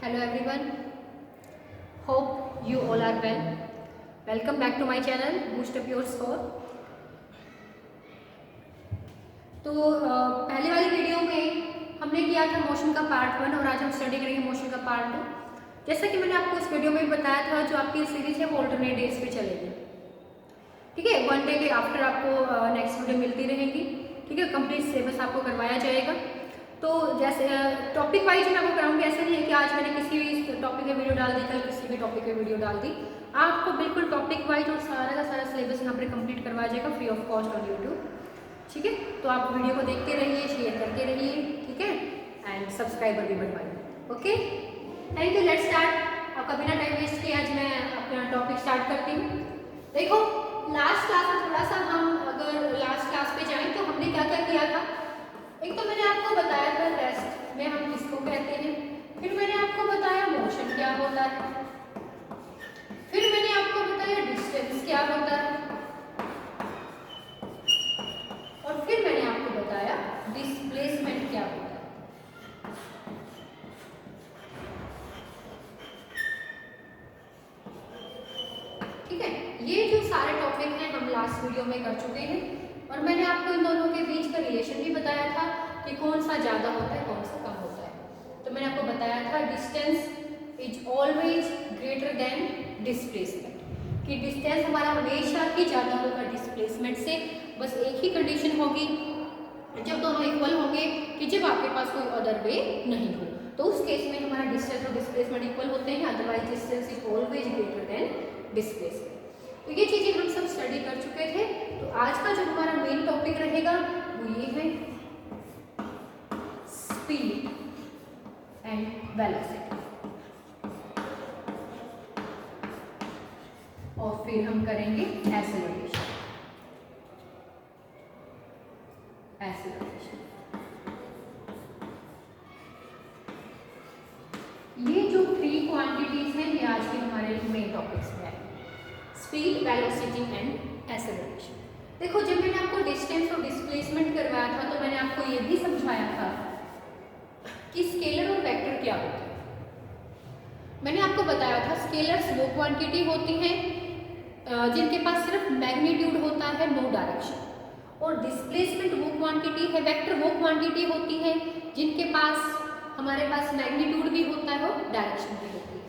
Hello everyone, hope you all are well. Welcome back to my channel Boost Up Your Score. तो पहले वाली video में हमने किया था मोशन का पार्ट 1 और आज हम स्टडी करेंगे मोशन का पार्ट 2। जैसा कि मैंने आपको इस वीडियो में बताया था, जो आपकी सीरीज है वो ऑल्टरनेट डेज पे चलेगी। ठीक है, वन डे के आफ्टर आपको नेक्स्ट वीडियो मिलती रहेगी। ठीक है, कंप्लीट सिलेबस आपको करवाया जाएगा। तो जैसे टॉपिक वाइज मैं आपको कराऊंगी, ऐसा नहीं है कि आज मैंने किसी भी टॉपिक पे वीडियो डाल दी, कल किसी भी टॉपिक पे वीडियो डाल दी। आपको बिल्कुल टॉपिक वाइज और सारा का सारा सिलेबस यहाँ पर कंप्लीट करवाया जाएगा free of cost on YouTube. ठीक है, तो आप वीडियो को देखते रहिए, शेयर करते रहिए, ठीक है, एंड सब्सक्राइबर भी बढ़वाइए। Okay, thank you. Let's start. आपका बिना टाइम वेस्ट किए आज मैं अपना टॉपिक स्टार्ट करती हूँ। देखो, लास्ट क्लास में थोड़ा सा हम अगर लास्ट क्लास पे जाएं तो हमने क्या क्या किया था। एक तो मैंने आपको बताया था रेस्ट में हम किसको कहते हैं, फिर मैंने आपको बताया मोशन क्या होता है, फिर मैंने आपको बताया डिस्टेंस क्या होता है, और फिर मैंने आपको बताया डिस्प्लेसमेंट क्या होता है। ठीक है, ये जो सारे टॉपिक हैं हम लास्ट वीडियो में कर चुके हैं, और मैंने आपको इन दोनों के बीच का रिलेशन भी बताया था कि कौन सा ज़्यादा होता है कौन सा कम होता है। तो मैंने आपको बताया था distance is always greater then displacement, कि डिस्टेंस हमारा हमेशा ही ज़्यादा होगा डिस्प्लेसमेंट से। बस एक ही कंडीशन होगी जब दोनों इक्वल होंगे, कि जब आपके पास कोई अदर वे नहीं हो, तो उस केस में हमारा डिस्टेंस और डिस्प्लेसमेंट इक्वल होते हैं। Otherwise distance is always greater then displacement. तो ये चीज़ें हम सब स्टडी कर चुके थे। तो आज का जो हमारा मेन टॉपिक रहेगा वो ये है स्पीड एंड वेलोसिटी, और फिर हम करेंगे एक्सेलरेशन। ये जो थ्री क्वांटिटीज हैं ये आज के हमारे मेन टॉपिक्स में है, स्पीड, वेलोसिटी एंड एक्सेलरेशन। देखो, जब मैंने आपको डिस्टेंस और डिस्प्लेसमेंट करवाया था तो मैंने आपको ये भी समझाया था कि स्केलर और वेक्टर क्या होते हैं। मैंने आपको बताया था स्केलर्स वो क्वांटिटी होती हैं जिनके पास सिर्फ मैग्नीट्यूड होता है, नो डायरेक्शन, और डिस्प्लेसमेंट वो क्वांटिटी है, वेक्टर वो क्वांटिटी होती है जिनके पास हमारे पास मैग्नीट्यूड भी होता है और डायरेक्शन भी होती है।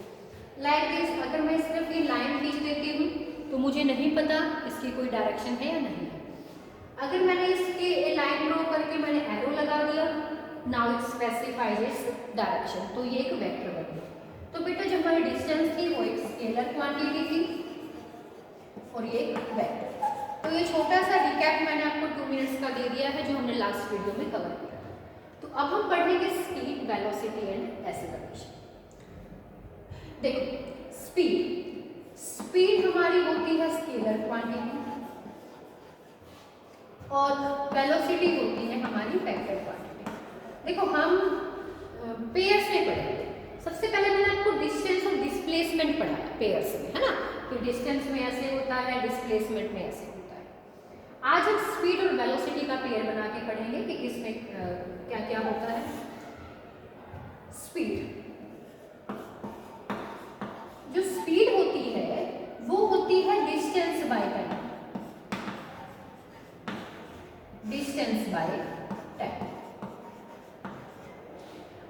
लाइक दिस, अगर मैं सिर्फ ये लाइन खींच देती हूँ तो मुझे नहीं पता इसकी कोई डायरेक्शन है या नहीं है। अगर मैंने इसके लाइन ड्रॉ करके मैंने एरो लगा दिया, now it specifies its direction, तो ये एक वेक्टर बन गया। तो बेटा, जो हमारी डिस्टेंस थी वो एक स्केलर क्वांटिटी थी और ये एक वेक्टर। तो ये छोटा सा रिकैप मैंने आपको 2 मिनट्स का दे दिया है जो हमने लास्ट वीडियो में कवर किया। तो अब हम पढ़ेंगे स्पीड, वेलोसिटी एंड एक्सेलरेशन। देखो, स्पीड हमारी होती है स्केलर क्वांटिटी और वेलोसिटी होती है हमारी वेक्टर क्वांटिटी। देखो, हम पेयर्स में पढ़ेंगे। सबसे पहले मैंने आपको डिस्टेंस और डिस्प्लेसमेंट पढ़ाया पेयर्स में, है ना, कि डिस्टेंस में ऐसे होता है, डिस्प्लेसमेंट में ऐसे होता है। आज हम स्पीड और वेलोसिटी का पेयर बना के पढ़ेंगे कि किसमें क्या क्या होता है। स्पीड, जो स्पीड होती है वो होती है distance by time, distance by time.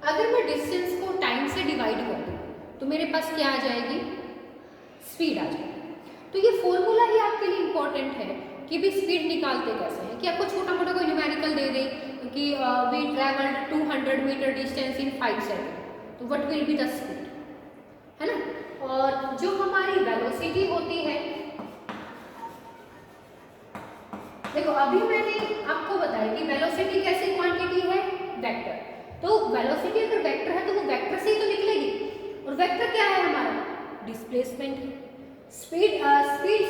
अगर मैं डिस्टेंस को टाइम से डिवाइड कर दूं तो मेरे पास क्या आ जाएगी, स्पीड आ जाएगी। तो ये फॉर्मूला ही आपके लिए इंपॉर्टेंट है कि भी स्पीड निकालते कैसे हैं। कि आपको छोटा मोटा कोई न्यूमेरिकल दे दे कि we travelled 200 metre distance in 5 second, तो what will be the speed, है ना। और जो हमारी वेलोसिटी होती है, देखो अभी मैंने आपको बताया कि वेलोसिटी कैसी क्वांटिटी है, वेक्टर। तो वेलोसिटी अगर वेक्टर है तो वो वेक्टर से ही तो निकलेगी, और वेक्टर क्या है हमारा, डिस्प्लेसमेंट है। स्पीड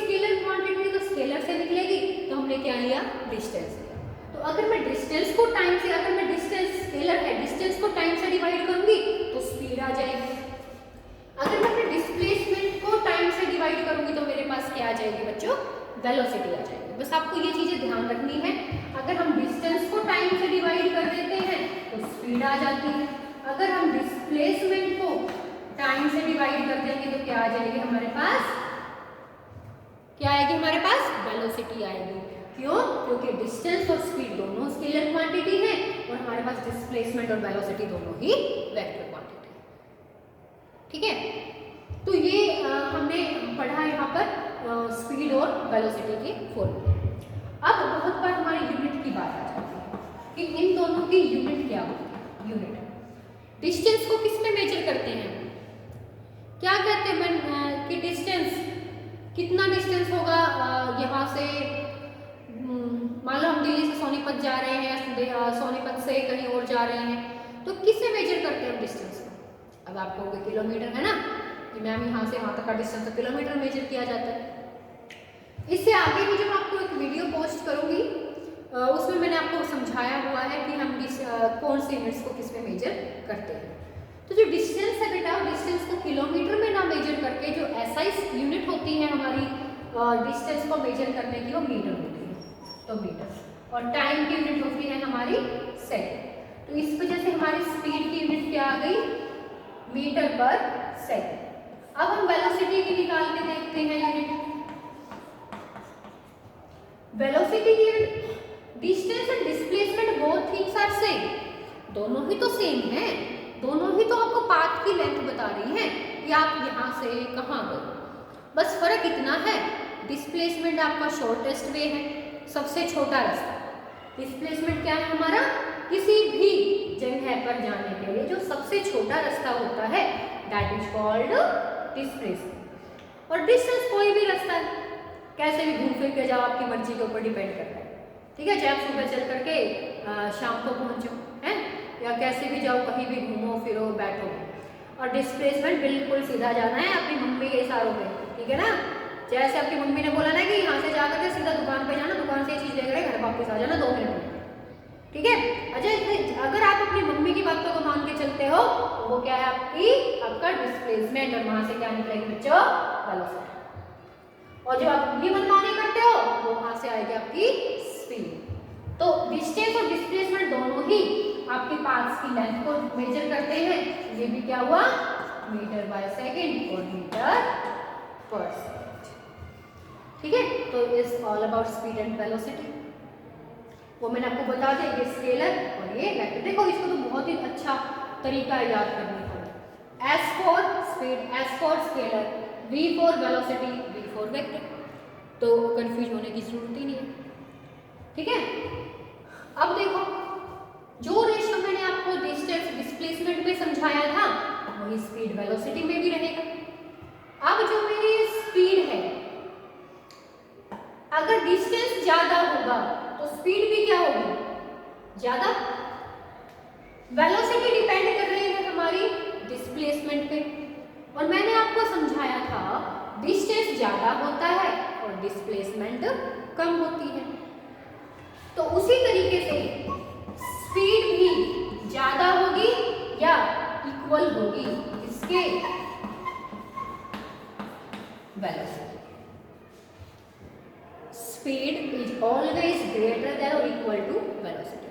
स्केलर क्वांटिटी तो स्केलर से निकलेगी, तो हमने क्या लिया, डिस्टेंस लिया। तो अगर मैं डिस्टेंस को टाइम से, अगर मैं डिस्टेंस स्केलर है, डिस्टेंस को टाइम से डिवाइड करूंगी तो स्पीड आ जाएगी। अगर मैं अपने डिस्प्लेसमेंट को टाइम से डिवाइड करूंगी तो मेरे पास क्या आ जाएगी बच्चों, वेलोसिटी आ जाएगी। बस आपको ये चीजें ध्यान रखनी है। अगर हम डिस्टेंस को टाइम से डिवाइड कर देते हैं तो स्पीड आ जाती है, अगर हम डिस्प्लेसमेंट को टाइम से डिवाइड कर देंगे तो क्या आ जाएगी हमारे पास, क्या आएगी हमारे पास, वेलोसिटी आएगी। क्यों? क्योंकि डिस्टेंस और स्पीड दोनों स्केलर क्वांटिटी है और हमारे पास डिस्प्लेसमेंट और वेलोसिटी दोनों ही वेक्टर क्वांटिटी है। ठीक है, तो ये हमने पढ़ा यहाँ पर स्पीड और वेलोसिटी के फॉर्मूले। अब बहुत बार हमारी यूनिट की बात आ जाती है कि इन दोनों की यूनिट क्या होती है। यूनिट डिस्टेंस को किस में मेजर करते हैं, क्या कहते हैं कि डिस्टेंस कितना डिस्टेंस होगा यहाँ से, मान लो हम दिल्ली से सोनीपत जा रहे हैं, सोनीपत से कहीं और जा रहे हैं, तो किससे मेजर करते हैं डिस्टेंस को। अब आपको किलोमीटर है ना, कि मैम यहाँ से वहाँ तक का डिस्टेंस तो किलोमीटर मेजर किया जाता है। इससे आगे भी जब आपको एक वीडियो पोस्ट करूँगी उसमें मैंने आपको समझाया हुआ है कि हम कौन से यूनिट्स को किस में मेजर करते हैं। तो जो डिस्टेंस है बेटा, डिस्टेंस को किलोमीटर में ना मेजर करके जो ऐसा यूनिट होती है हमारी डिस्टेंस को मेजर करने की, वो मीटर होती है। तो मीटर, और टाइम की यूनिट होती है हमारी सेकंड। तो इस वजह से हमारी स्पीड की यूनिट क्या आ गई, मीटर पर सेकंड। अब हम वेलोसिटी की निकाल के देखते हैं यूनिट। वेलोसिटी की unit, distance and displacement both things are same, दोनों ही तो सेम है, दोनों ही तो आपको पाथ की लेंथ बता रही है कि आप यहाँ से कहाँ गए। बस फर्क इतना है, डिस्प्लेसमेंट आपका शॉर्टेस्ट वे है, सबसे छोटा रास्ता। डिस्प्लेसमेंट क्या है हमारा, किसी भी जगह पर जाने के लिए जो सबसे छोटा रास्ता होता है, दैट इज कॉल्ड डिस्प्लेसमेंट। और डिस्टेंस कोई भी रास्ता है, कैसे भी घूम फिर के जाओ, आपकी मर्जी के ऊपर डिपेंड करता है। ठीक है, चाहे आप सुबह चल करके शाम को पहुंचो हैं, या कैसे भी जाओ, कहीं भी घूमो फिरो बैठो। और डिस्प्लेसमेंट बिल्कुल सीधा जाना है अपनी मम्मी के इशारों पे, ठीक है ना। जैसे आपकी मम्मी ने बोला ना कि यहाँ से जाकर के सीधा दुकान पे जाना, दुकान से ये चीज़ लेकर घर वापस आ जाना 2 मिनट में, ठीक है। अच्छा, अगर आप अपनी मम्मी की बातों को मान के चलते हो तो वो क्या है आपका डिस्प्लेसमेंट, और वहां से क्या निकलेगी बच्चों, वेलोसिटी। और जब आप ये मनमानी करते हो तो वहां से आएगी आपकी स्पीड। तो डिस्टेंस और डिस्प्लेसमेंट दोनों ही आपके पाथ्स की लेंथ को मेजर करते हैं। ये भी क्या हुआ, मीटर बाय सेकंड और मीटर पर सेकंड। ठीक है, तो is all about speed and velocity. वो मैंने आपको बता दिया, ये स्केलर और ये वेक्टर। देखो इसको तो बहुत ही अच्छा तरीका है याद करने का। S for speed, S for scalar, V for velocity, V for vector. तो कंफ्यूज होने की जरूरत ही नहीं है। ठीक है, अब देखो जो रेशियो मैंने आपको डिस्टेंस डिस्प्लेसमेंट में समझाया था वही स्पीड वेलोसिटी में भी रहेगा। अब जो मेरी स्पीड है, अगर डिस्टेंस ज्यादा होगा तो स्पीड भी क्या होगी, ज्यादा। वेलोसिटी डिपेंड कर रही है हमारी डिस्प्लेसमेंट पे, और मैंने आपको समझाया था डिस्टेंस ज्यादा होता है और डिस्प्लेसमेंट कम होती है। तो उसी तरीके से स्पीड भी ज्यादा होगी या इक्वल होगी इसके velocity. Speed is always greater than और इक्वल टू वेलोसिटी।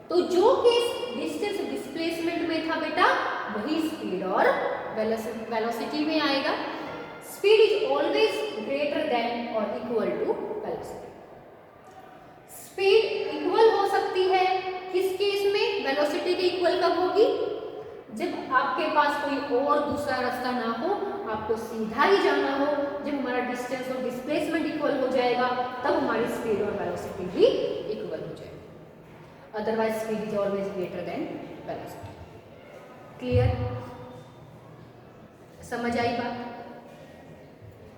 तो जो केस डिस्टेंस डिस्प्लेसमेंट में था बेटा, वही स्पीड और वेलोसिटी में आएगा। Speed is always greater than और equal to velocity. Speed equal हो सकती है किस केस में, वेलोसिटी के इक्वल कब होगी, जब आपके पास कोई और दूसरा रास्ता ना हो, आपको सीधा ही जाना हो। जब हमारा डिस्टेंस और डिस्प्लेसमेंट इक्वल हो जाएगा तब हमारी स्पीड और वेलोसिटी भी इक्वल हो जाएगी। Otherwise speed is always greater then velocity. Clear, समझ आई बात।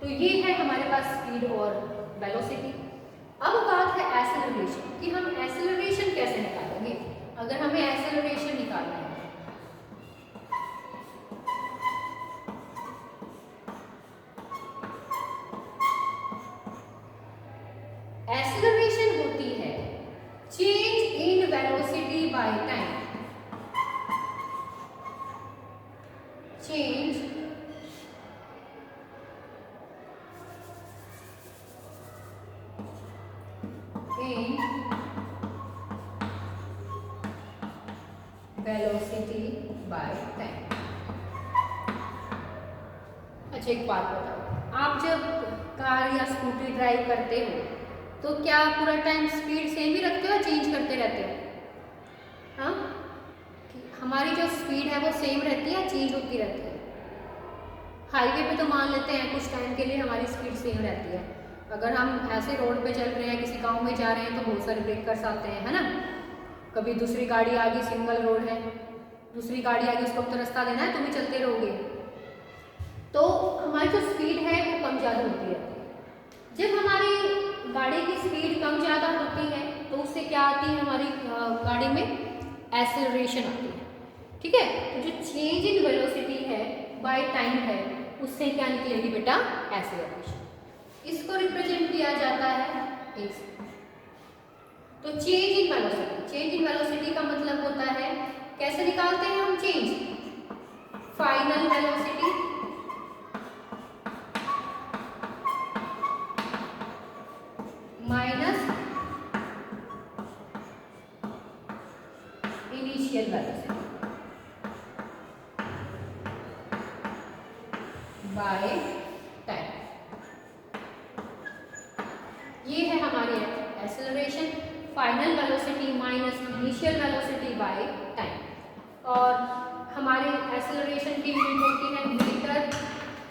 तो ये है हमारे पास स्पीड और वेलोसिटी। अब बात है एक्सेलरेशन कि हम एक्सेलरेशन कैसे निकालेंगे। अगर हमें एक्सेलरेशन निकालना है, एक्सेलरेशन होती है change in velocity by time, change in velocity by time. अच्छा एक बात बताओ, आप जब कार या स्कूटी ड्राइव करते हो तो क्या पूरा टाइम स्पीड सेम ही रखते हो या चेंज करते रहते हो? हाँ, हमारी जो स्पीड है वो सेम रहती है या चेंज होती रहती है? हाईवे पे तो मान लेते हैं कुछ टाइम के लिए हमारी स्पीड सेम रहती है। अगर हम ऐसे रोड पे चल रहे हैं, किसी गांव में जा रहे हैं, तो बहुत सारे ब्रेकर्स आते हैं, है ना। कभी दूसरी गाड़ी आ गई, सिंगल रोड है, दूसरी गाड़ी आ गई, उसको तो रास्ता देना है, तुम भी चलते रहोगे, तो हमारी जो स्पीड है वो कम ज़्यादा होती रहती है। जब हमारी गाड़ी की स्पीड कम ज़्यादा होती है तो उससे क्या आती है, हमारी गाड़ी में एक्सेलरेशन आती है, ठीक है। तो जो चेंज इन वेलोसिटी है बाय टाइम है, उससे क्या निकलेगी बेटा, एक्सेलरेशन। इसको रिप्रेजेंट किया जाता है इस। तो change in velocity, change in velocity का मतलब होता है, कैसे निकालते हैं हम change, final velocity minus initial velocity by time. ये है हमारी acceleration, final velocity minus initial velocity by time. और हमारे एक्सेलरेशन की यूनिट होती है मीटर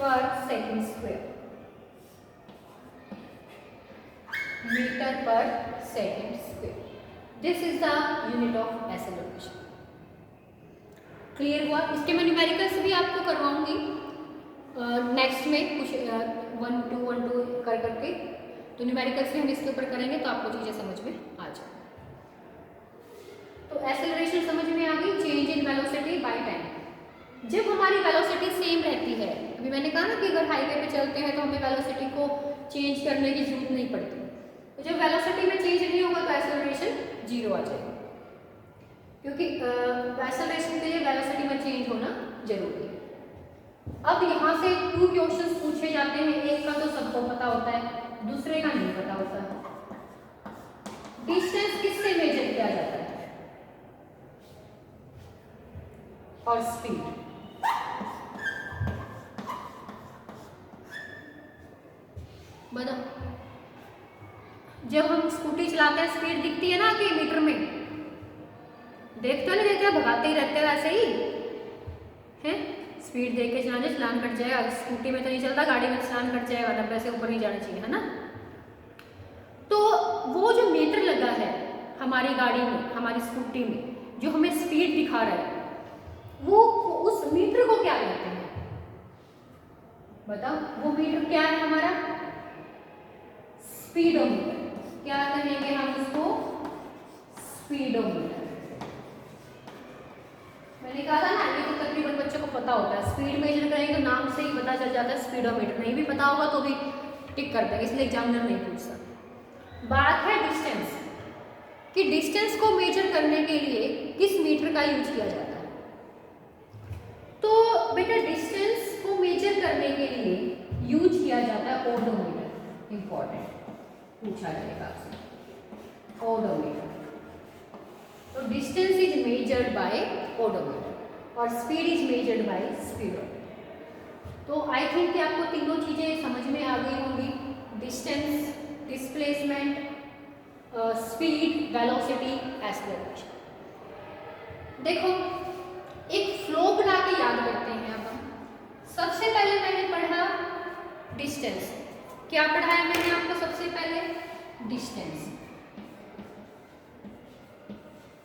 पर सेकंड स्क्वायर, मीटर पर second square. This is the unit of acceleration. Clear हुआ? इसके मैं न्यूमेरिकल्स भी आपको करवाऊंगी नेक्स्ट में, कुछ 1 2 कर करके। तो न्यूमेरिकल्स भी हम इसके ऊपर करेंगे तो आपको चीज़ें समझ में आ जाए। तो एक्सेलरेशन समझ में आ गई, change in velocity by time. जब हमारी वेलोसिटी सेम रहती है, अभी मैंने कहा ना कि अगर हाईवे पे चलते हैं तो हमें वेलोसिटी को चेंज करने की जरूरत नहीं पड़ती। तो जब वेलोसिटी में चेंज नहीं होगा तो एक्सेलरेशन 0 आ जाएगा, क्योंकि एक्सेलरेशन के लिए वेलोसिटी में चेंज होना जरूरी है। अब यहाँ से 2 क्वेश्चंस पूछे जाते हैं, एक का तो सबको पता होता है, दूसरे का नहीं पता होता है। डिस्टेंस किससे मेजर किया जाता है? और स्पीड। बताओ, जब हम स्कूटी चलाते हैं स्पीड दिखती है ना कि मीटर में, देखते हो नहीं देखते, भगाते ही रहते हो ऐसे ही है। स्पीड देख के चलाना, चलान कट जाएगा। स्कूटी में तो नहीं चलता, गाड़ी में चलान कट जाएगा, 90 से ऊपर नहीं जाना चाहिए, है ना। तो वो जो मीटर लगा है हमारी गाड़ी में, हमारी स्कूटी में, जो हमें स्पीड दिखा रहा है, वो उस मीटर को क्या कहते हैं? बताओ, वो मीटर क्या है हमारा? स्पीडोमीटर। क्या कहेंगे हम उसको? स्पीडोमीटर। मैंने कहा था ना, ये तो तकरीबन बच्चों को पता होता है। स्पीड मेजर करेंगे तो नाम से ही पता चल जाता है स्पीडोमीटर। नहीं भी पता होगा तो भी टिक कर देंगे, इसलिए एग्जामिनर नहीं पूछता। बात है डिस्टेंस कि डिस्टेंस को मेजर करने के लिए किस मीटर का यूज किया जाता है। तो बेटा डिस्टेंस को मेजर करने के लिए यूज किया जाता है ओडोमीटर। इंपॉर्टेंट पूछा जाएगा आपसे, ओडोमीटर। तो distance is measured by odometer और speed is measured by speedometer. तो आई थिंक कि आपको तीनों चीजें समझ में आ गई होंगी, distance, displacement, speed, velocity, acceleration. देखो, एक फ्लो बना के याद करते हैं। अब हम सबसे पहले मैंने पढ़ा डिस्टेंस। क्या पढ़ाया मैंने आपको सबसे पहले? डिस्टेंस।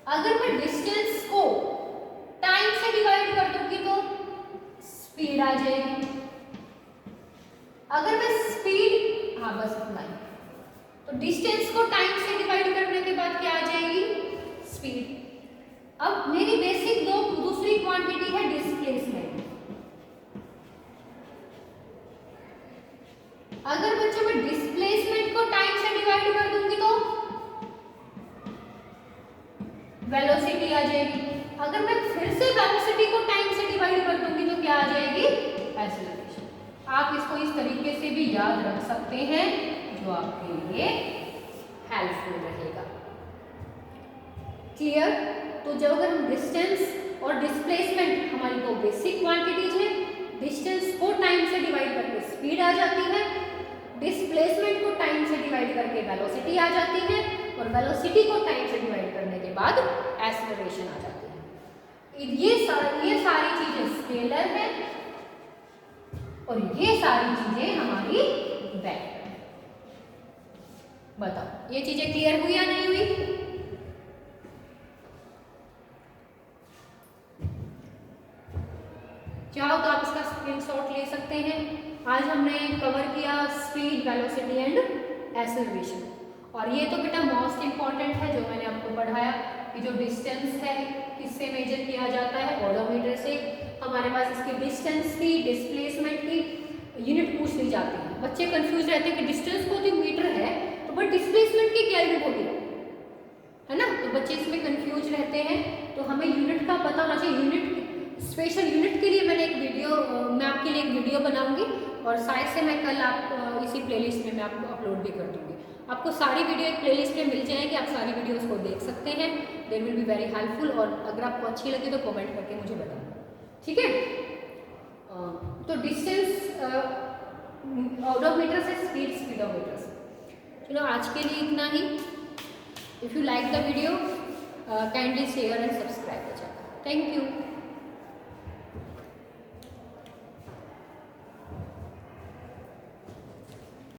अगर मैं डिस्टेंस को टाइम से डिवाइड कर दूंगी तो स्पीड आ जाएगी। अगर मैं स्पीड, हाँ बस इतना ही, तो डिस्टेंस को टाइम से डिवाइड करने के बाद क्या आ जाएगी? स्पीड। अब मेरी बेसिक दूसरी क्वांटिटी है डिस्प्लेसमेंट। अगर बच्चों मैं डिस्प्लेसमेंट को टाइम से डिवाइड कर दूंगी तो वेलोसिटी आ जाएगी। अगर मैं फिर से वेलोसिटी को टाइम से डिवाइड कर दूंगी तो क्या आ जाएगी? एक्सेलरेशन। आप इसको इस तरीके से भी याद रख सकते हैं, जो आपके लिए हेल्पफुल रहेगा। क्लियर? तो जब अगर हम डिस्टेंस और डिस्प्लेसमेंट, हमारी दो बेसिक क्वांटिटीज है, डिस्टेंस को टाइम से डिवाइड करके स्पीड आ जाती है, डिस्प्लेसमेंट को टाइम से डिवाइड करके वेलोसिटी आ जाती है, और वेलोसिटी को टाइम से डिवाइड करने के बाद एक्सेलरेशन आ जाती है। ये सारी चीजें स्केलर है और ये सारी चीजें हमारी वेक्टर है। बताओ ये चीजें क्लियर हुई या नहीं हुई? चाहो तो आप इसका स्क्रीनशॉट ले सकते हैं। आज हमने कवर किया स्पीड, वेलोसिटी एंड एक्सेलरेशन। और ये तो बेटा मोस्ट इंपॉर्टेंट है जो मैंने आपको पढ़ाया कि जो डिस्टेंस है किससे मेजर किया जाता है, ओडोमीटर से। हमारे पास इसकी डिस्टेंस की, डिस्प्लेसमेंट की यूनिट पूछ ली जाती है। बच्चे कंफ्यूज रहते हैं कि डिस्टेंस को तो मीटर है तो बट डिस्प्लेसमेंट की क्या यूनिट होगी, है ना। तो बच्चे इसमें कंफ्यूज रहते हैं, तो हमें यूनिट का पता होना चाहिए। यूनिट, स्पेशल यूनिट के लिए मैंने एक वीडियो, मैं आपके लिए एक वीडियो बनाऊंगी और शायद से मैं कल आप इसी प्लेलिस्ट में मैं आपको अपलोड भी कर दूंगी। आपको सारी वीडियो एक प्लेलिस्ट में मिल जाएगी, आप सारी वीडियोस को देख सकते हैं। There will be very helpful. और अगर आपको अच्छी लगी तो कमेंट करके मुझे बताना, ठीक है। तो डिस्टेंस ओडोमीटर से स्पीड, स्पीडोमीटर से। चलो आज के लिए इतना ही। If you like the video kindly share and subscribe the channel. Thank you.